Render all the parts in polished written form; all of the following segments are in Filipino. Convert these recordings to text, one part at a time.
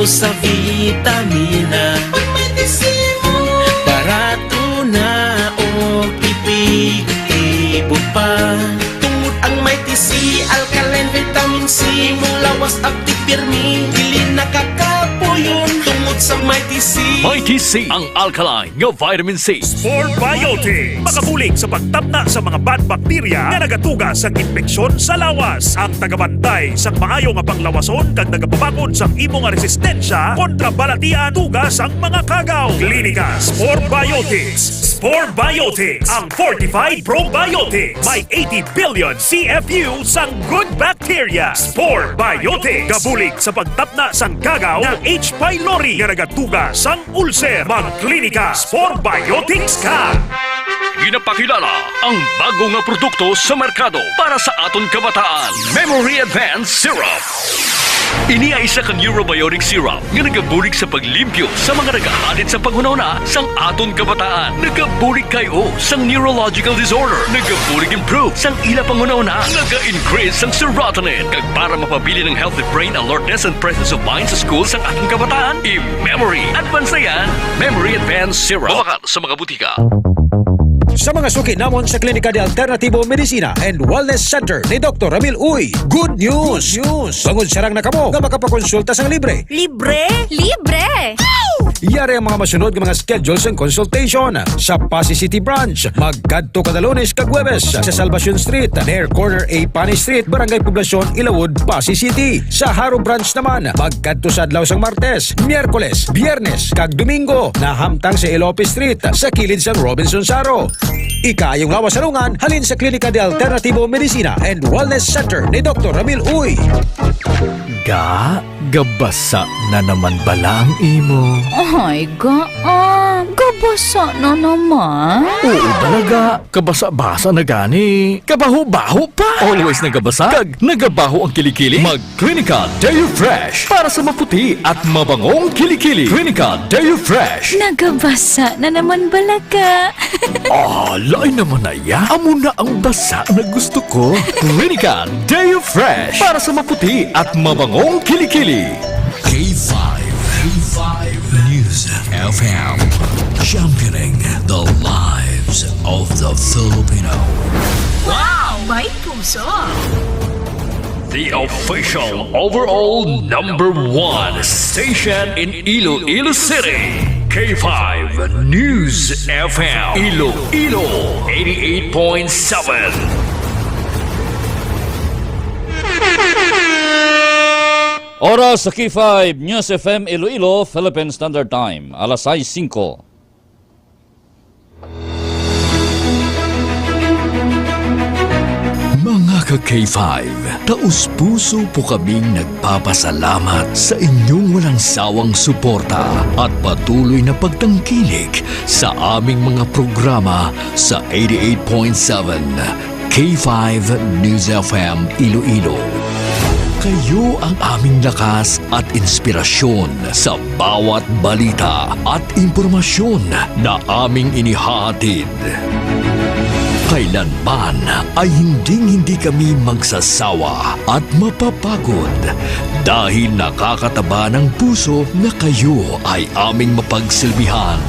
sa vitamina. Pag may tisimo, barato na o ipig-ibo pa. Tungod ang may tisi, alkaline, vitamin C, mong lawas at tipirmi, dili nakakapuyon tungod sa may tisi. Mighty C, ang alkaline nga vitamin C. Spore Biotics, makabulig sa pagtapna sa mga bad bacteria nga nagatuga sa infeksyon sa lawas. Ang tagabantay sa maayo nga panglawason kag nagapabakod sa imo nga resistensya kontra balatian tugas ang mga kagaw. Klinika Spore Biotics. Spore Biotics, ang fortified probiotics. May 80 billion CFU sang good bacteria. Spore Biotics, gabulig sa pagtapna sang kagaw ng H. pylori nga nagatuga sang ulcer. Magklinika Spore Biotics ka! Ginapakilala ang bago nga produkto sa merkado para sa aton kabataan. Memory Advanced Syrup. Ini ay isa ka neurobiotic syrup nga nagabulig sa paglimpyo sa mga nagahalit sa panghunahuna sang aton kabataan. Nagabulig kayo sang neurological disorder. Nagabulig improve sang ila panghunahuna. Naga-increase sang serotonin kag para mapabili ng healthy brain alertness and presence of mind sa school sang aton kabataan. I-Memory Advanced na yan. Memory Advanced Syrup. Mabakal sa mga butika. Sa mga suki namon sa Klinika de Alternativo Medicina and Wellness Center ni Dr. Ramil Uy, good news! Bangod sarang na kamo nga makapakonsulta sang libre. Libre? Libre! Iyari ang mga masunod ng mga schedules and consultation sa Pasay City Branch. Magkadto kada Lunes kag Huwebes sa Salvacion Street, near corner A Pani Street, Barangay Poblacion, Ilawod, Pasay City. Sa Haro Branch naman, magkadto sa adlaw sang Martes, Miyerkules, Biyernes kag Domingo, nahamtang sa Ilope Street sa kilid sang Robinson Saro. Ikayong lawas sarungan, halin sa Klinika de Alternativo Medicina and Wellness Center ni Dr. Ramil Uy. Gabasa na naman bala ang imo. Ay, gabasa na naman. Oo talaga, kabasa-basa na gani. Kabaho-baho pa. Always nagabasa, kag nagabaho ang kilikili. Mag-Klinika Deo Fresh para sa maputi at mabangong kilikili. Klinika Deo Fresh. Nagabasa na naman balaga. Lain naman na ya. Amo na ang basa na gusto ko. Klinika Deo Fresh para sa maputi at mabangong kilikili. K5 News FM, championing the lives of the Filipino. Wow! May puso! The official overall #1 station in Iloilo City. K5 News FM. Iloilo 88.7. Oras sa K5 News FM Iloilo, Philippine Standard Time, alas 6:05. Mga ka-K5, taus-puso po kaming nagpapasalamat sa inyong walang sawang suporta at patuloy na pagtangkilik sa aming mga programa sa 88.7 K5 News FM Iloilo. Kayo ang aming lakas at inspirasyon sa bawat balita at impormasyon na aming inihahatid. Kailanman ay hindi kami magsasawa at mapapagod dahil nakakataba ng puso na kayo ay aming mapagsilbihan.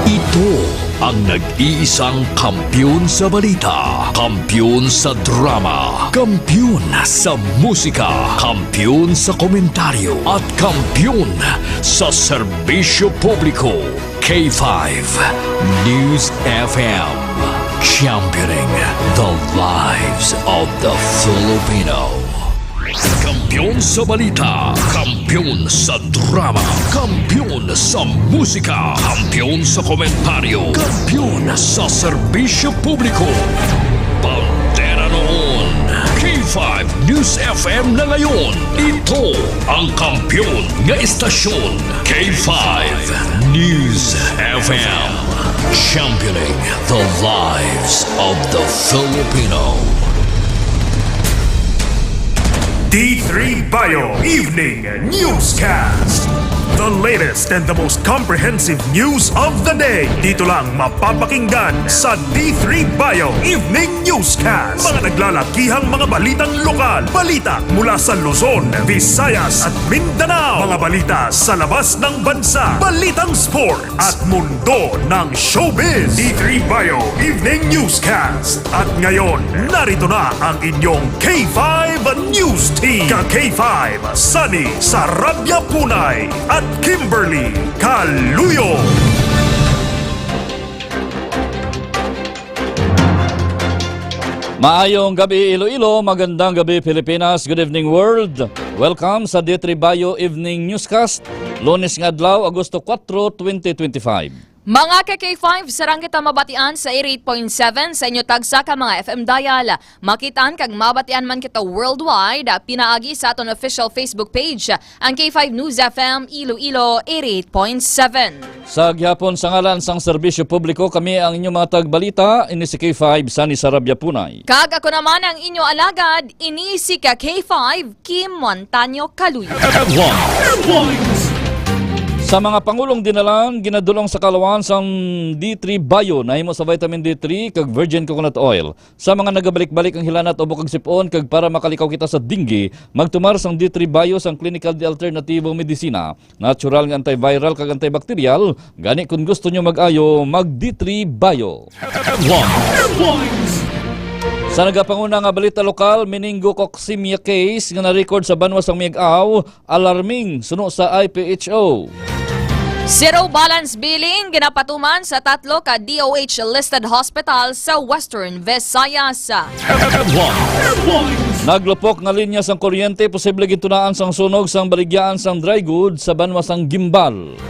Ito ang nag-iisang kampiyon sa balita, kampiyon sa drama, kampiyon sa musika, kampiyon sa komentaryo, at kampiyon sa serbisyo publiko. K5 News FM, championing the lives of the Filipino. Kampiyon sa balita, kampiyon sa drama, kampiyon sa musika, kampiyon sa komentaryo, kampiyon sa serbisyo publiko. Pantera noon, K5 News FM na ngayon. Ito ang kampiyon nga istasyon, K5 News FM, championing the lives of the Filipino. D3 Bio Evening Newscast. The latest and the most comprehensive news of the day. Dito lang mapapakinggan sa D3 Bio Evening Newscast. Mga naglalakihang mga balitang lokal. Balita mula sa Luzon, Visayas at Mindanao. Mga balita sa labas ng bansa. Balitang sports at mundo ng showbiz. D3 Bio Evening Newscast. At ngayon, narito na ang inyong K5 News Team. Ka-K5, Sunny Sarabia Punay at Kimberly Caluyo. Maayong gabi Iloilo, magandang gabi Pilipinas, good evening world. Welcome sa D3 Bio Evening Newscast. Lunes nga adlaw, Agosto 4, 2025. Mga KK5, sarang kita mabatian sa 88.7 sa inyo tagsa ka mga FM dial. Makitaan kag mabatian man kita worldwide, pinaagi sa aton official Facebook page, ang K5 News FM Iloilo 88.7. Sa gihapon sa ngalan sang serbisyo publiko, kami ang inyong mga tagbalita, ini si K5 Sunny Sarabia Punay. Kag ako naman ang inyo alagad, ini si K5 Kim Montaño Caluyo. Sa mga pangulong dinalan, ginadulong sa kalawan sang D3 Bio na himo sa vitamin D3 kag virgin coconut oil. Sa mga nagabalik-balik ang hilanat o bukag sipon kag para makalikaw kita sa dinggi, magtumar sang D3 Bio sang clinical di alternatibong medisina. Natural nga antiviral kag antibacterial, gani kung gusto nyo mag-ayo, mag D3 Bio. Sa nagapanguna nga balita lokal, meningococcemia case nga na-record sa banwa sang Miag-aw, alarming suno sa IPHO. Zero balance billing ginapatuman sa 3 ka DOH listed hospital sa Western Visayas. Naglupok nga linya sang kuryente, posible gintunaan sang sunog sang baligyaan sang dry goods sa banwa sang Gimbal.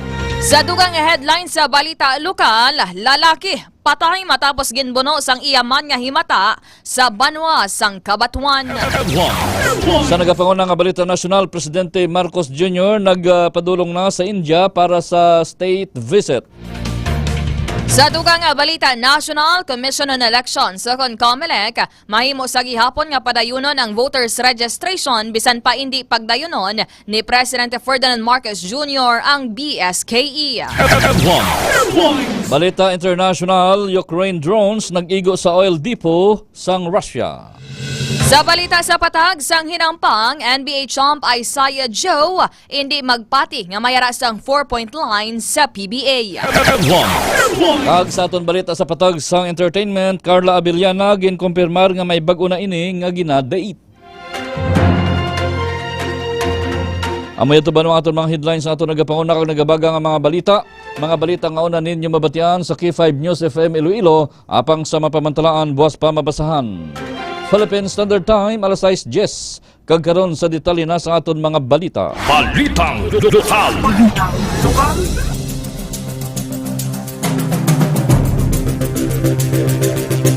Sa dugang headline sa balita lokal, lalaki patay matapos ginbuno sang iyaman nga himata sa banwa sang Kabatuan. Sa nagapanguna nga balita nasyonal, Presidente Marcos Jr. nagpadulong na sa India para sa state visit. Sa dugang balita national, Commission on Elections sa COMELEC, mahimo sa gihapon nga padayunon ang voters registration bisan pa hindi pagdayunon ni Presidente Ferdinand Marcos Jr. ang BSKE. Balita international, Ukraine drones nag-igo sa oil depot sang Russia. Sa balita sa patag sang hinampang, NBA champ Isaiah Joe hindi magpati nga mayara sang 4-point line sa PBA. Kag sa aton balita sa patag sang entertainment, Carla Abellana ginkumpirmar nga may bag-o na ini nga ginadait. Amay ito ba ng aton mga headlines sa aton nagapanguna kag nagabaga nga mga balita? Mga balita nga una ninyo mabatian sa K5 News FM Iloilo, apang sa mapamantalaan buwas pa mabasahan. Philippine Standard Time, alas 6:10. Kagkaroon sa detalye na sa aton mga balita. Balitang lokal.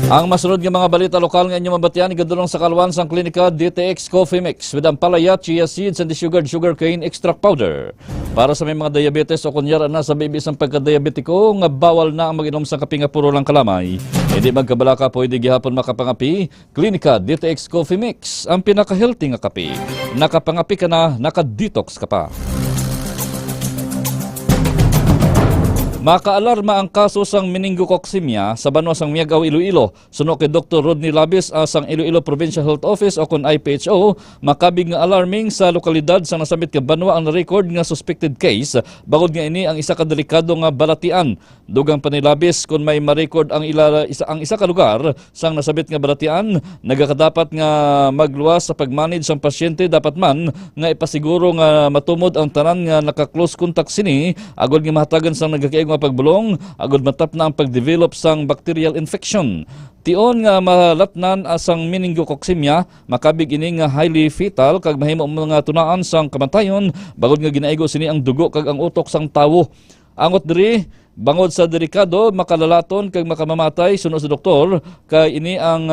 Ang masunod nga mga balita lokal nga inyong mabatian, igadulong sa kalwan sang klinika DTX Coffee Mix with ampalaya, chia seeds, and sugarcane extract powder. Para sa may mga diabetes o kunyara na sa baby isang pagka-diabetiko, nga bawal na ang mag-inom sa kape nga puro lang kalamay. Hindi magkabalaka pwede gihapon makapangapi, klinika DTX Coffee Mix, ang pinaka-healthy nga kape. Nakapangapi ka na, naka-detox ka pa. Makaalarma ang kaso sang meningococcemia sa banwa sang Miag-aw, Iloilo. Suno kay Dr. Rodney Labis sang Iloilo Provincial Health Office o kun IPHO, makabig nga alarming sa lokalidad sang nasabit ka banwa ang na-record nga suspected case. Bagod nga ini ang isa ka delikado nga balatian. Dugang pa ni Labis kung may ma-record ang isa ka lugar sang nasabit nga balatian, nagakadapat nga magluwas sa pag-manage sang pasyente, dapat man nga ipasiguro nga matumod ang tanan nga naka-close contact sini agod nga mahatagan sang nagakaig nga pagbulong agud matap na ang pagdevelop sang bacterial infection. Tion nga malatnan asang meningococcemia, makabig ini nga highly fetal kag mahimo mga tunaan sang kamatayon bagod nga ginaigo sini ang dugo kag ang utok sang tawo. Angot diri Bangod sa delikado, makalalaton kag makamamatay sunod sa doktor kay ini ang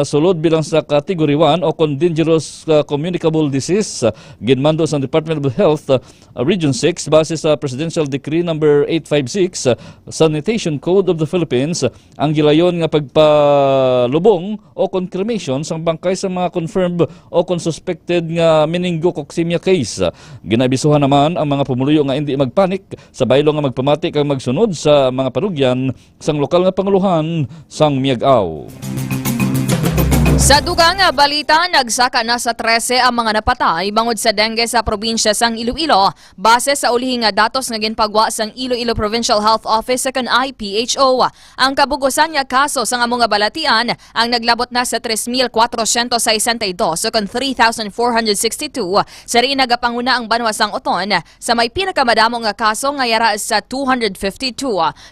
sulod bilang sa category 1 o dangerous communicable disease ginmando sa Department of Health Region 6 base sa Presidential Decree number 856 Sanitation Code of the Philippines. Ang gilayon nga pagpalubong o confirmation sa bangkay sa mga confirmed o suspected nga meningococcemia case. Ginabisuhan naman ang mga pumuluyo nga hindi magpanik sa baylo nga magpamati kag magsunod sa mga panugyan sang lokal nga panguluhan sang Miag-aw. Sa dugang balita, nagsaka na sa 13 ang mga napatay bangod sa dengue sa probinsya sang Iloilo base sa ulihing datos nga ginpagwa sang Iloilo Provincial Health Office sa IPHO. Ang kabugusan nga kaso sa among balatian ang naglabot na sa 3,462 sa 3,462 sa rin nagapanguna ang banwa sang Oton sa may pinakamadamo nga kaso nga yara sa 252.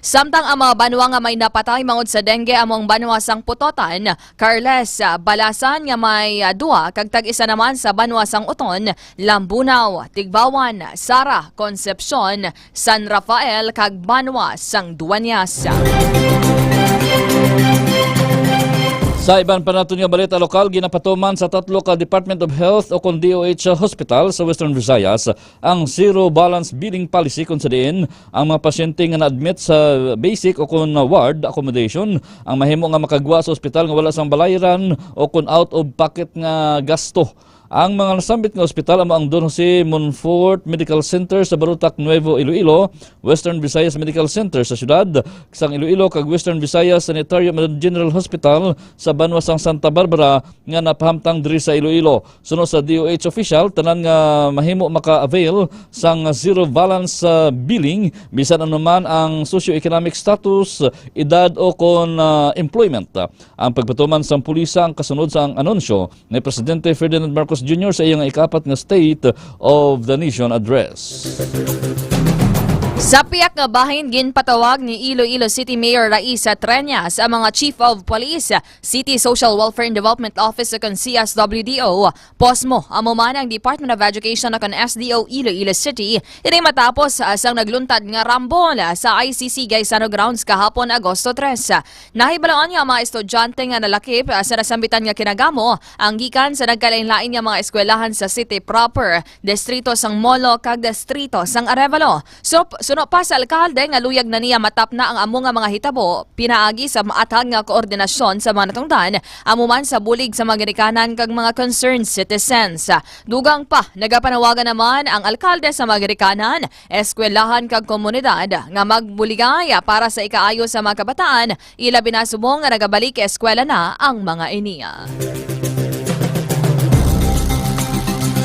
Samtang ang mga banwa nga may napatay bangod sa dengue among banwa sang Putotan, Carles, Balasan nga may 2 kag tag-isa naman sa banwa sang Oton, Lambunaw, Tigbawan, Sara, Concepcion, San Rafael kag banwa sang Duanyas. Sa iban pa nato nga balita lokal, ginapatuman sa 3 ka Department of Health o DOH hospital sa Western Visayas ang zero balance billing policy kung sa diin ang mga pasyente nga na-admit sa basic o ward accommodation ang mahimo nga makagwa sa ospital nga wala sang balayran o out of pocket nga gasto. Ang mga nasambit nga ospital amo ang Don Jose Monfort Medical Center sa Barutak, Nuevo Iloilo, Western Visayas Medical Center sa siyudad sang Iloilo kag Western Visayas Sanitarium and General Hospital sa banwa sang Santa Barbara nga napahamtang diri sa Iloilo. Sunod sa DOH official, tanan nga mahimo maka-avail sang zero balance billing bisan anuman ang socio-economic status, edad o employment. Ang pagpatuman sang pulisa ang kasunod sa anunsyo ni Presidente Ferdinand Marcos Jr. sa iyang ikapat nga State of the Nation address. Sa piyak nga bahin ginpatawag ni Iloilo City Mayor Raisa Treñas ang mga Chief of Police, City Social Welfare and Development Office ug CSWDO, POSMO, amo man ang Department of Education ug SDO Iloilo City, ini matapos sang nagluntad nga rambol sa ICC Gaisano Grounds kahapon Agosto 3. Nahibalaan nga mga estudyante nga nalakip sa nasambitan nga kinagamo ang gikan sa nagkalain-lain nga mga eskwelahan sa city proper, distrito sang Molo kag distrito sang Arevalo. Suno pa sa alkalde nga luyag na niya matap na ang amo nga mga hitabo, pinaagi sa maatag nga koordinasyon sa mga natungdan, amo man sa bulig sa mga ginikanan kag mga concerned citizens. Dugang pa, nagapanawagan naman ang alkalde sa mga ginikanan, eskwelahan kag komunidad nga magbuligay para sa ikaayo sa mga kabataan, ilabi na subong nga nagabalik eskwela na ang mga iniya.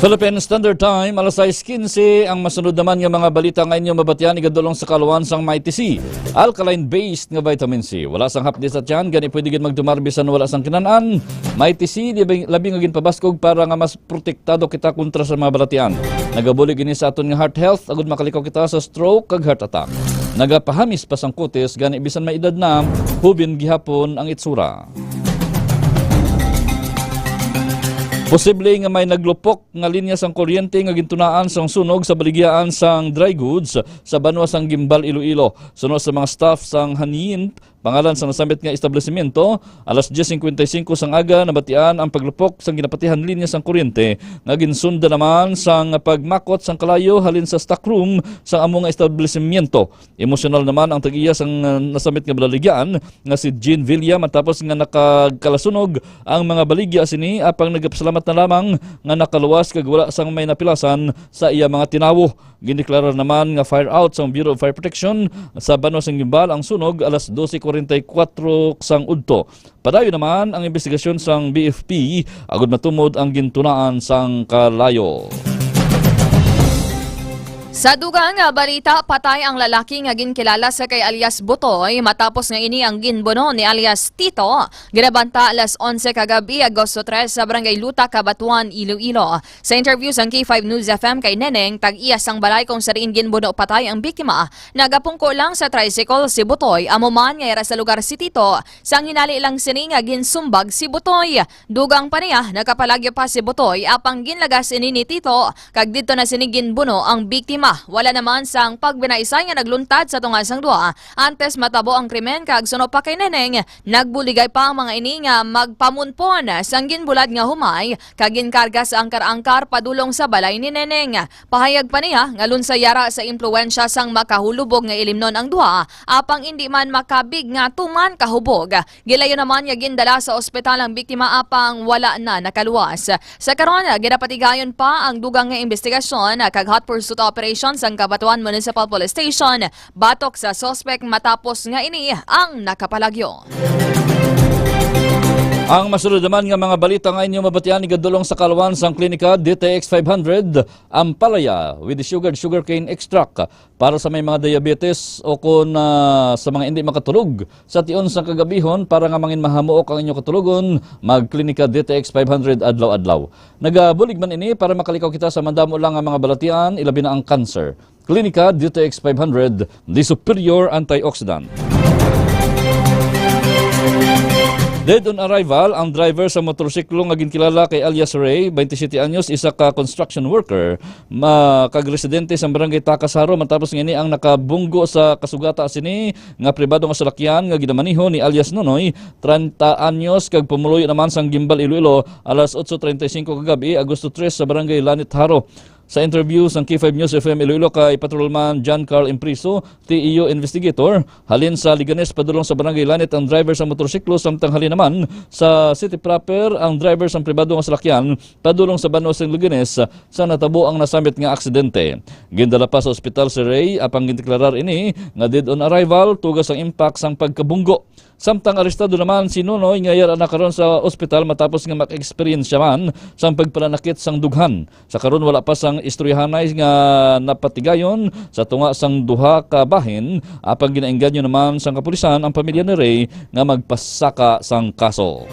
Philippine Standard Time, alas 6:15, ang masunod naman nga mga balita ngayon yung mabatian igadulong sa kaluan sang Mighty C. Alkaline-based nga vitamin C. Wala sang hapdi sa tiyan, gani pwede gid magdumarbisan wala sang kinanan. Mighty C, labing agin pabaskog para nga mas protektado kita kontra sa mga balatian. Nagabulig ini sa aton nga heart health, agud makalikaw kita sa stroke kag heart attack. Nagapahamis pa sang kutis, gani bisan may edad na, hubin gihapon ang itsura. Posible nga may naglupok nga linya sang kuryente nga gintunaan sang sunog sa baligyan sang dry goods sa banwa sang Gimbal, Iloilo. Sunod sa mga staff sang Hanyin, pangalan sa nasambit nga establishmento, alas 10:55 sang aga nabatian ang paglupok sang ginapatihan linya sang kuryente nga ginsunda naman sang pagmakot sang kalayo halin sa stockroom sang amo nga establishmento. Emosyonal naman ang tag-iya sang nasambit nga baligyan nga si Jean Villa matapos nga nakagkalasunog ang mga baligya sini apang nagapasalamat na lamang nga nakaluwas kag wala sang may napilasan sa iya mga tinawo. Gindeklara naman nga fire out sa Bureau of Fire Protection sa banwa sang Gimbal ang sunog alas 12:44 sang udto. Padayon naman ang investigasyon sang BFP agud matumod ang gintunaan sang kalayo. Sa dugang balita, patay ang lalaki nga ginkilala sa kay alias Butoy matapos nga ini ang ginbono ni alias Tito. Ginabanta alas 11 kagabi Agosto 3 sa Barangay Luta, Cabatuan, Iloilo. Sa interview sang K5 News FM kay Neneng, tag-iya sang balay kung sariin ginbono patay ang biktima. Nagapungko lang sa tricycle si Butoy, amo man nga sa lugar si Tito. Sang hinali lang sini nga ginsumbag si Butoy. Dugang pa niya, nakapalagyo pa si Butoy apang ginlagas ini ni Tito, kag dito na sini ginbono ang biktima. wala naman sang pagbinaisay nga nagluntad sa tunggal sang duha. Antes matabo ang krimen kag suno pa kay Neneng, nagbuligay pa ang mga ini nga magpamunpon sang ginbulad nga humay kag ginkarga sa angkar-angkar padulong sa balay ni Neneng. Pahayag pa niya nga lunsayara sa impluwensya sang makahulubog nga ilimnon ang duha, apang hindi man makabig nga tuman kahubog. Gilayo naman nga gindala sa ospital ang biktima apang wala na nakaluwas. Sa karon ginapatigayon pa ang dugang nga investigasyon kag hot pursuit operations ang Cabatuan Municipal Police Station batok sa suspect matapos nga ini ang nakapalagyo. Ang masunod naman nga mga balita nga inyo mabatian ni gadulong sa Kalawan sang klinika DTX 500 ang palaya with the sugarcane extract para sa may mga diabetes o kung sa mga hindi makatulog sa tion sang kagabihon para nga mangin mahamuok ang inyo katulugon magklinika DTX 500 adlaw-adlaw. Nagabulig man ini para makalikaw kita sa mandamo lang ang mga balatian ilabi na ang cancer. Klinika DTX 500, the superior antioxidant. Dead on arrival, ang driver sa motorsiklo nga ginkilala kay alias Ray, 27 anyos, isa ka construction worker, kag-residente sa barangay Takasaro matapos ngini ang nakabunggo sa kasugata sini nga pribado nga salakyan nga ginamaniho ni alias Nonoy, 30 anyos, kag pumuloy naman sang Gimbal Iloilo alas 8:35 kagabi, Agosto 3 sa barangay Lanit Haro. Sa interview sa K5 News FM Iloilo kay Patrolman John Carl Impriso, TEO investigator, halin sa Liganes padulong sa barangay Lanit ang driver sa motorsiklo samtang halin naman sa city proper ang driver sa pribado nga salakyan padulong sa Banos ng Liganes sa natabo ang nasamit nga aksidente. Gindala pa sa ospital si Ray apang gindeklarar ini nga dead on arrival tugas ang impact sang pagkabunggo. Samtang arestado naman si Nonoy nga yara na karon sa ospital matapos nga mak-experience siya man sang pagpananakit sang dughan. Sa karon wala pa sang istoryahanay nga napatigayon sa tunga sang duha ka bahin apang ginaengganyo naman sang kapulisan ang pamilya ni Ray nga magpasaka sang kaso.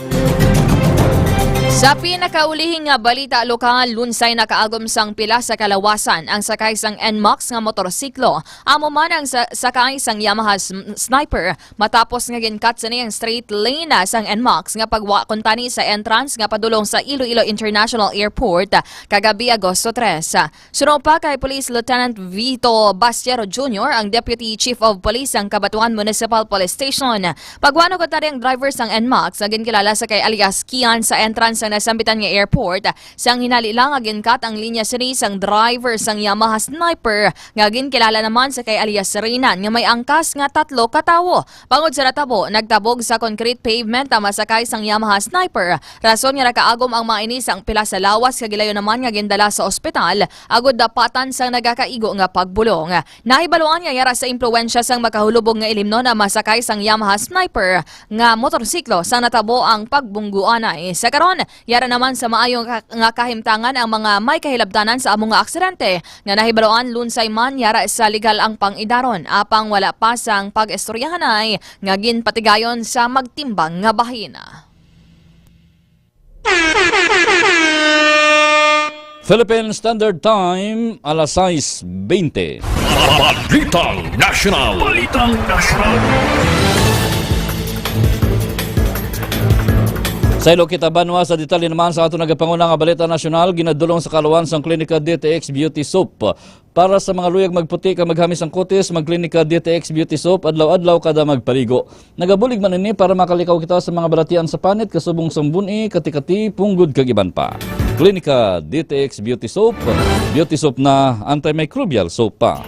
Sa pinakaulihing nga balita lokal, lunsay nakaagom sang pila sa kalawasan ang sakay sang NMAX nga motorsiklo. Amo man ang sakay sang Yamaha Sniper matapos nga ginkat sa niyang straight lane sang NMAX nga pagwa kuntani sa entrance nga padulong sa Iloilo International Airport kagabi Agosto 3. Suno pa kay Police Lieutenant Vito Bastiero Jr., ang Deputy Chief of Police sang Cabatuan Municipal Police Station. Pagwano kuntani ang driver sang NMAX nga ginkilala sa kay alias Kian sa entrance sang nasambitan nga airport sang hinali lang ginkat ang linya sini sang driver sang Yamaha Sniper nga ginkilala naman sa kay alias Renan nga may angkas nga 3 katawo. Pangod sa natabo, nagtabog sa concrete pavement ang masakay sang Yamaha Sniper. Rason nga nakaagom ang mga ini sang pila sa lawas kagilayo naman nga gindala sa ospital agud dapatan sang nagakaigo nga pagbulong. Nahibaluan nga yara sa impluwensya sang makahulubog nga ilimnon ang masakay sang Yamaha Sniper nga motorsiklo sang natabo ang pagbungguanay. Sa karon yara naman sa maayong nga kahimtangan ang mga may kahilabdanan sa among nga aksidente nga nahibaluan lunsay man yara sa legal ang pangidaron apang wala pa sang pag-istoryahanay nga ginpatigayon sa magtimbang nga bahina. Philippine Standard Time, alas 6:20. Balitang National. Sa ilo kita banwa sa detalye naman sa ato nagapangunang nga balita nasyonal, ginadulong sa Kalawan sang klinika DTX Beauty Soap. Para sa mga luyag magputi ka maghamis ang kutis, magklinika DTX Beauty Soap, adlaw-adlaw kada magpaligo. Nagabulig man ini para makalikaw kita sa mga balatian sa panit, kasubong sambuni, kati-kati, punggod kagiban pa. Klinika DTX Beauty Soap na antimicrobial soap pa.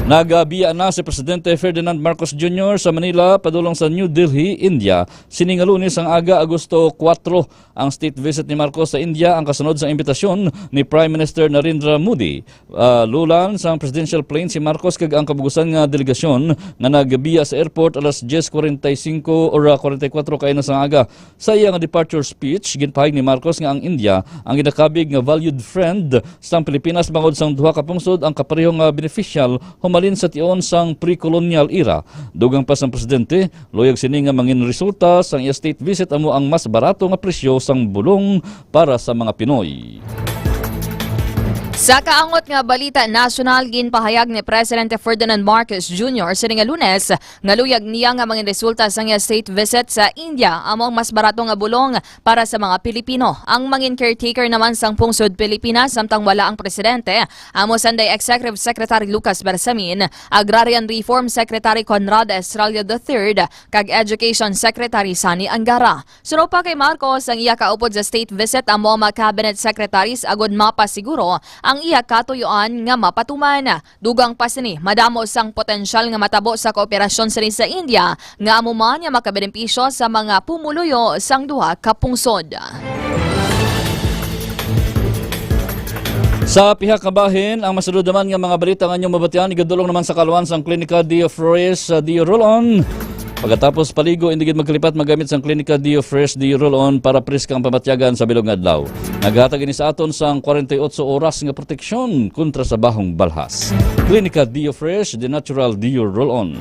Nagabiya na si Presidente Ferdinand Marcos Jr. sa Manila padulong sa New Delhi, India. Siningalunis ang aga Agosto 4 ang state visit ni Marcos sa India ang kasunod sa imbitasyon ni Prime Minister Narendra Modi. Lulan sa presidential plane si Marcos kag ang kabugusan nga delegasyon nga nagabiya sa airport alas 10:45 or 44 kay na sa aga. Sa iyang departure speech, ginpahig ni Marcos nga ang India ang ginakabig nga valued friend sa Pilipinas bangod sang duha ka pungsod ang kaparehong beneficial humalin sa tion sang pre-colonial era. Dugang pa sang presidente, loyag sini nga mangin resulta sang state visit amo ang mas barato nga presyo sang bulong para sa mga Pinoy. Sa kaangot nga balita nasyonal, ginpahayag ni Presidente Ferdinand Marcos Jr. sa nga Lunes nga luyag niya nga mga resulta sa nga state visit sa India among mas barato nga bulong para sa mga Pilipino. Ang mangin caretaker naman sang pungsod Pilipinas samtang wala ang presidente, amo sanday Executive Secretary Lucas Bersamin, Agrarian Reform Secretary Conrad Estrella III, kag Education Secretary Sani Angara. Suno pa kay Marcos ang iya kaupod sa state visit amo mga cabinet secretaries agod mapasiguro ang iya katuyuan nga mapatuman. Dugang pa sini, madamo sang potensyal nga matabo sa kooperasyon sini sa India nga amuman nga makabenepisyo sa mga pumuluyo sang duha ka pungsod. Sa pihak kabahin, ang masunod naman nga mga balita nga inyong mabatian, igadulong naman sa kaluan sang Klinika Dio Flores Dio Rolon. Pagkatapos paligo, hindi gid magkalipat magamit sang Klinika Dio Fresh Dio Roll-On para priskang pamatyagan sa bilog nga adlaw. Naghatag ini sa aton sang 48 oras nga proteksyon kontra sa bahong balhas. Klinika Dio Fresh, the natural Dio Roll-On.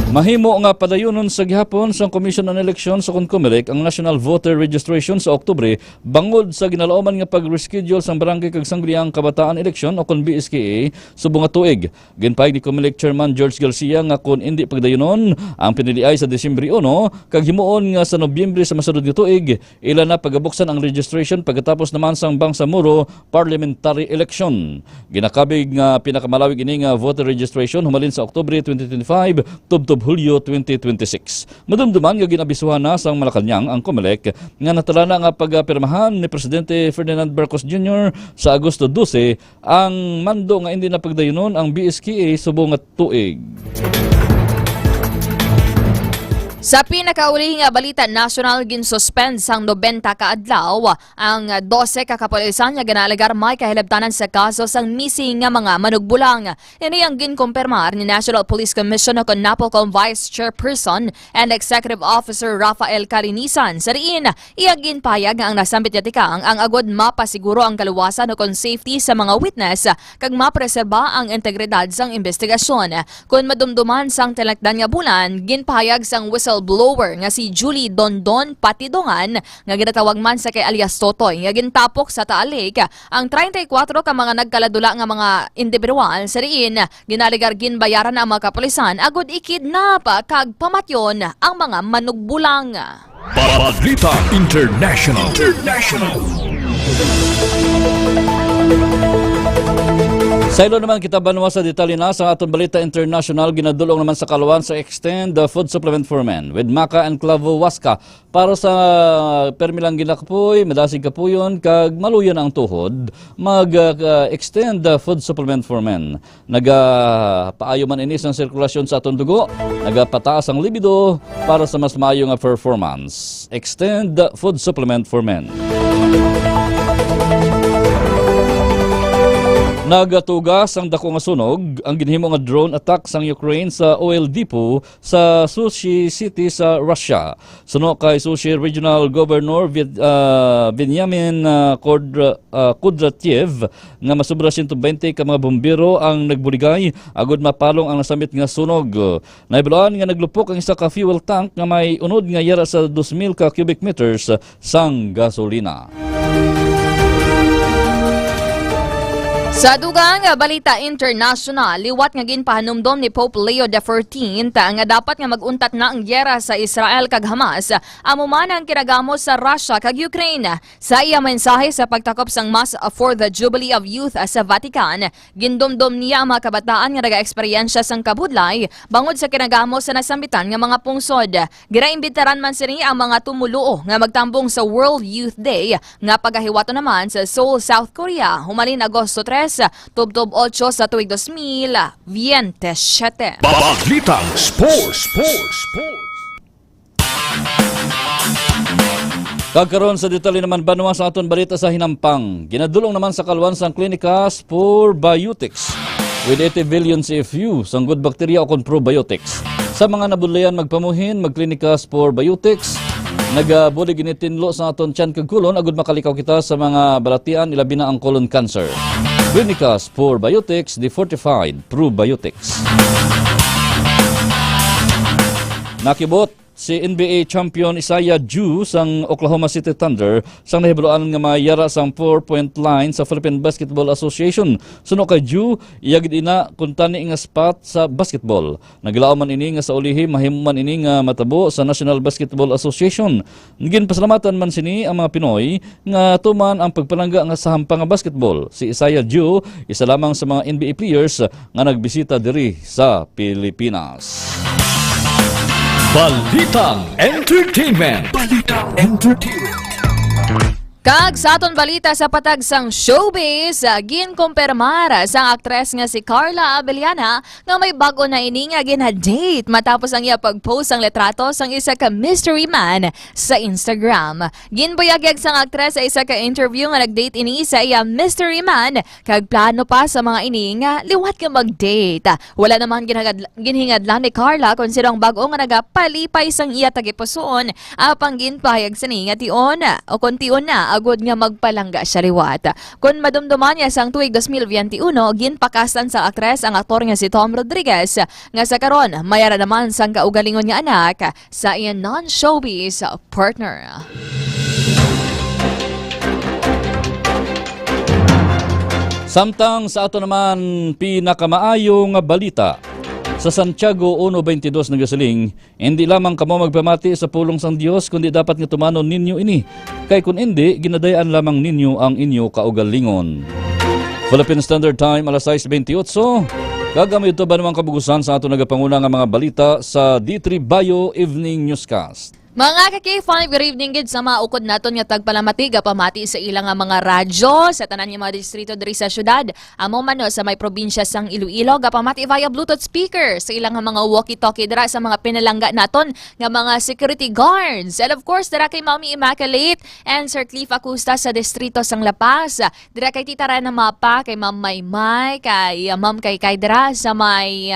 Mahimo nga padayunon sa gihapon sa Commission on Elections sa COMELEC ang National Voter Registration sa Oktubre bangod sa ginalauman nga pag-reschedule sang Barangay kag Sangguniang Kabataan Election o kun BSKA subong nga tuig. Ginpayag ni COMELEC Chairman George Garcia nga kun hindi pagdayunon ang pinili ay sa Disyembre 1 kag himuon nga sa Nobyembre sa masunod nga tuig ila na pagabuksan ang registration pagkatapos naman sang Bangsamoro Parliamentary Election. Ginakabig nga pinakamalawig ini nga voter registration humalin sa Oktubre 2025 tubtob Hulyo 2026. Madumduman nga ginabisuhan na sang Malacañang ang COMELEC nga natala na nga pagpirmahan ni Presidente Ferdinand Marcos Jr. sa Agosto 12 ang mando nga hindi na pagdayunon ang BSKA subong nga tuig. Sa pinakauli nga balita nasyonal, ginsuspend sang 90 ka adlaw ang 12 ka kapulisan nga ginalagar may kahilabtanan sa kaso sang missing nga mga manugbulang. Ini ang ginkumpirmar ni National Police Commissioner kon Napolcom Vice Chairperson and Executive Officer Rafael Carinisan. Sa riin, iya ginpayag nga ang nasambit yatikang ang agod mapasiguro ang kaluwasan o kon safety sa mga witness kag mapreserba ang integridad sang investigasyon. Kung madumduman sang talakdan nga bulan, ginpahayag sang whistleblower nga si Julie Dondon Patidongan nga ginatawag man sa kay alias Totoy nga gintapok sa Taalik ang 34 ka mga nagkaladula nga mga individual sa riin ginaligar ginbayaran ang mga kapulisan agod ikidnap kag pamatyon ang mga manugbulang. Balita International. Sa ilo naman kita banwa sa detalye na sa aton balita international, ginadulong naman sa kaluan sa Extend the Food Supplement for Men with Maca and Clavo Waska para sa permilang ginakapoy, madasig kapuyon kag maluyon ang tuhod, mag-extend the food supplement for men. Nagapaayo man inis ang sirkulasyon sa aton dugo, nagapataas ang libido para sa mas maayo nga performance. Extend the food supplement for men. Nagatugas ang dako nga sunog ang ginhimo nga drone attack sang Ukraine sa oil depot sa Sochi City sa Russia. Suno kay Sochi Regional Governor Veniamin Kudratyev nga masubra 120 ka mga bombero ang nagbuligay agud mapalong ang nasamit nga sunog. Naibaluan nga naglupok ang isa ka fuel tank nga may unod nga yara sa 2,000 ka cubic meters sang gasolina. Sa dugang balita international, liwat nga ginpahanumdom ni Pope Leo XIV nga dapat nga maguntat na ang gyera sa Israel kag Hamas amuman ang kinagamos sa Russia kag Ukraine. Sa iya mensahe sa pagtakop sang Mass for the Jubilee of Youth sa Vatican, gindumdom niya ang mga kabataan nga nagaeksperyensya sang kabudlay bangod sa kinagamos sa nasambitan nga mga pungsod. Ginaimbitaran man sini ang mga tumuluo nga magtambong sa World Youth Day nga pagahiwato naman sa Seoul, South Korea, humalin Agosto 3 tubtob 8 sa tuig 2027. Balitang Sports. Kagkaroon sa detalye naman banwa sa aton balita sa hinampang. Ginadulong naman sa kaluan sang klinika Spore Biotics with 80 billion CFU sang good bacteria o kon probiotics. Sa mga nabudlayan magpamuhin, magklinika Spore Biotics, nagabulig ginitinlo sa aton tiyan kag kulon agud makalikaw kita sa mga balatian ilabi na ang colon cancer. Klinika Spore Biotics, the fortified probiotics. Nakibot si NBA champion Isaiah Ju sang Oklahoma City Thunder sang nahibaloan nga mayara sang 4-point line sa Philippine Basketball Association. Suno kay Ju, iyagid ina kuntani nga spot sa basketball. Nagilao man ini nga sa ulihi mahimuman ini nga matabo sa National Basketball Association. Ngin pasalamatan man sini ang mga Pinoy nga tuman ang pagpalangga nga sa hampang nga basketball. Si Isaiah Ju, isa lamang sa mga NBA players nga nagbisita diri sa Pilipinas. Balitang Entertainment. Kag sa aton balita sa patag sang showbiz, ginkumpirmar sang aktres nga si Carla Abellana nga may bago na ini nga gina-date matapos ang iya pag-post ang litrato sang isa ka mystery man sa Instagram. Ginbuyagyag sang aktres sa isa ka interview nga nag-date ini sa iya mystery man kag plano pa sa mga ini nga liwat ka mag-date. Wala naman ginhingadlan ni Carla kung sino ang bago nga nagapalipay sang iya tagipusoon apang ginpahayag sa ni nga tion o kontion na agod nga magpalangga siya liwat. Kung madumduman niya sang tuig 2021, ginpakastan sa aktres ang aktor nga si Tom Rodriguez nga sa karon mayara naman sang kaugalingon nga anak sa iyang non-showbiz partner. Samtang sa ato naman pinakamaayong balita. Sa Santiago 1:22 nagasiling, hindi lamang kamo magpamati sa pulong sang Dios kundi dapat nga tumanon ninyo ini. Kay kun hindi, ginadayan lamang ninyo ang inyo kaugalingon. Philippine Standard Time, alas 6:28. Gagamay ito ba naman kabugusan sa ato nagapanguna nga mga balita sa D3 Bayo Evening Newscast. Mga ka-K5, good evening gid sa mga ukod naton nga tagpalamati pamati sa ilang nga mga radyo sa tanan nga mga distrito diri sa syudad. Amo man sa may probinsya sang Iloilo gapamati via Bluetooth speaker sa ilang nga mga walkie-talkie dira sa mga pinalangga naton nga mga security guards. And of course, dira kay Mami Immaculate and Sir Cliff Acusta sa distrito sang La Paz. Dira kay Tita Rana Mapa, kay Ma'am Maymay, kay Ma'am Kay dira sa may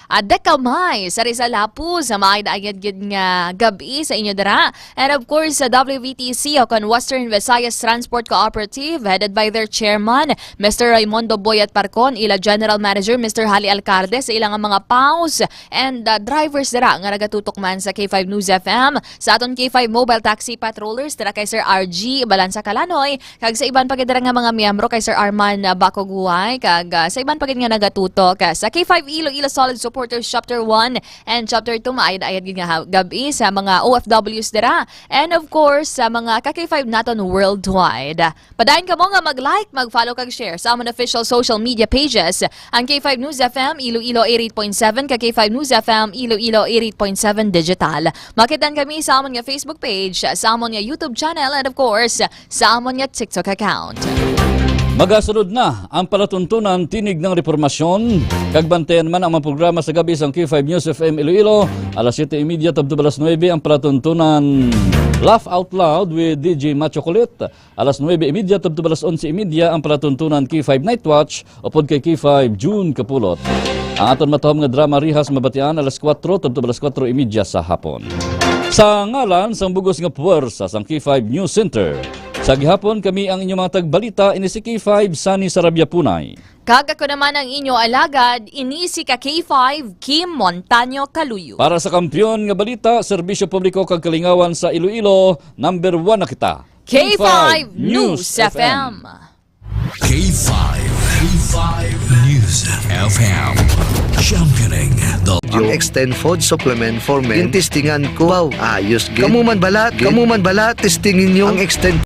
Dekamay, sa Rizal Lapu, sa mga daayad gid nga gabi sa inyo dira. And of course, sa WVTC o kan Western Visayas Transport Cooperative headed by their chairman, Mr. Raimundo Boyat Parcon, ila General Manager Mr. Hali Alcarde sa ilang mga paus and drivers dira nga nagatutok man sa K5 News FM, sa aton K5 Mobile Taxi Patrollers dira kay Sir RG Balansa Kalanoy, kag sa iban pagid dira nga mga miyembro kay Sir Arman Bacoguay, kag sa iban pagid nga nagatutok sa K5 Iloilo Solid Supporters Chapter 1 and Chapter 2 maayad-ayad gid nga gabi sa mga OFWs dira. And of course, sa mga ka-K5 naton worldwide. Padayon ka mo nga mag-like, mag-follow kag share sa among official social media pages. Ang K5 News FM Iloilo 88.7, ka-K5 News FM Iloilo 88.7 digital. Makitan kami sa among nga Facebook page, sa among nga YouTube channel, and of course, sa among nga TikTok account. Magasunod na ang palatuntunan tinig ng reformasyon. Kagbantayan man ang mga programa sa gabi sa K5 News FM Iloilo. Alas 7:30 tabto alas 9 ang palatuntunan Laugh Out Loud with DJ Macho Kulit. Alas 9:30 tabto alas 11:30 ang palatuntunan K5 Night Watch upod kay K5 June Kapulot. Ang aton matahom nga drama Rihas Mabatian alas 4 tabto alas 4:30 sa hapon. Sa ngalan sang bugos nga puwersa sang K5 News Center. Sa gihapon kami ang inyong mga tagbalita ini si K5 Sunny Sarabia Punay. Kag ako naman ang inyo alagad, ini si ka-K5 Kim Montaño Caluyo. Para sa kampiyon nga balita, serbisyo publiko kag kalingawan sa Iloilo, number 1 na kita. K5 News FM. K5 News FM. Championing the Ang Extend Food Supplement for Men. Yung testingan ko, wow, ayos gid. Kamu man bala, testingin nyo ang Extend